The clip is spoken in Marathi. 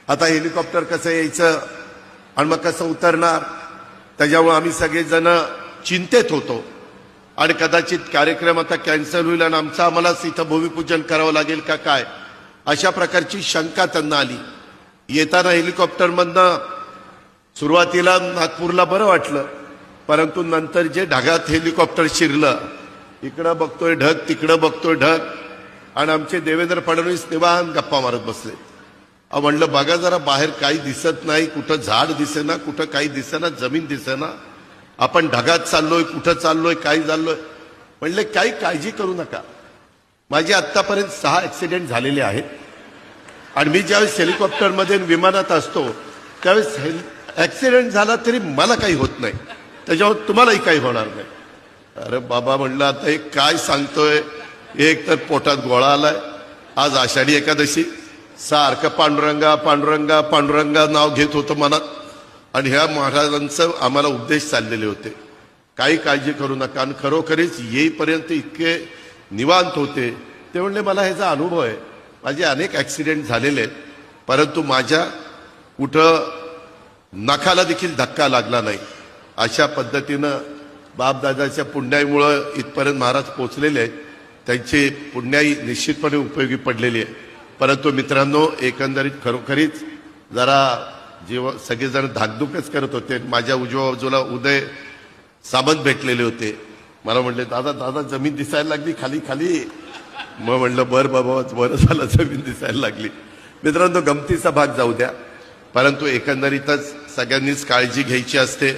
आता हेलिकॉप्टर कसं यायचं आणि मग कसं उतरणार, त्याच्यामुळे आम्ही सगळेजण चिंतेत होतो आणि कदाचित कार्यक्रम आता कॅन्सल होईल आणि आम्हालाच इथं भूमिपूजन करावं लागेल का काय, अशा प्रकारची शंका त्यांना आली. येताना हेलिकॉप्टरमधनं सुरुवातीला नागपूरला बरं वाटलं, परंतु नंतर जे ढगात हेलिकॉप्टर शिरलं, इकडं बघतोय ढग तिकडं बघतोय ढग आणि आमचे देवेंद्र फडणवीस निवांत गप्पा मारत बसले. म्हणलं बघा जरा बाहेर काही दिसत नाही, कुठं झाड दिसेना, कुठं काही दिसेना, जमीन दिसेना, आपण ढगात चाललोय, कुठं चाललोय, काय चाललोय. म्हणले काही काळजी करू नका. माझे आत्तापर्यंत 6 ऍक्सिडेंट झालेले आहेत आणि मी ज्यावेळेस हेलिकॉप्टरमध्ये विमानात असतो त्यावेळेस ऍक्सिडेंट झाला तरी मला काही होत नाही, त्याच्यावर तुम्हालाही काही होणार नाही. अरे बाबा म्हणलं आता हे काय सांगतोय, एक तर पोटात गोळा आलाय, आज आषाढी एकादशी, सारखं पांडुरंगा पांडुरंगा पांडुरंगा नाव घेत होतं मनात आणि ह्या महाराजांचं आम्हाला उपदेश चाललेले होते, काही काळजी करू नका. आणि खरोखरीच येईपर्यंत इतके निवांत होते. ते म्हणले मला ह्याचा अनुभव आहे, माझे अनेक ऍक्सिडेंट झालेले आहेत, परंतु माझ्या कुठं नखाला देखील धक्का लागला नाही. अशा पद्धतीनं बापदादाच्या पुण्याईमुळं इथपर्यंत महाराज पोचलेले आहेत, त्यांची पुण्याई निश्चितपणे उपयोगी पडलेली आहे. परंतु मित्रांनो, एकंदरीत खरोखरीच जरा सगळेजण धाकधूकच करत होते. माझ्या उजव्या बाजूला उदय सामंत भेटलेले होते, मला म्हणले दादा दादा जमीन दिसायला लागली खाली खाली. मग म्हणलं बरं बाबा बरं झालं जमीन दिसायला लागली. मित्रांनो, गमतीचा भाग जाऊ द्या, परंतु एकंदरीतच सगळ्यांनीच काळजी घ्यायची असते.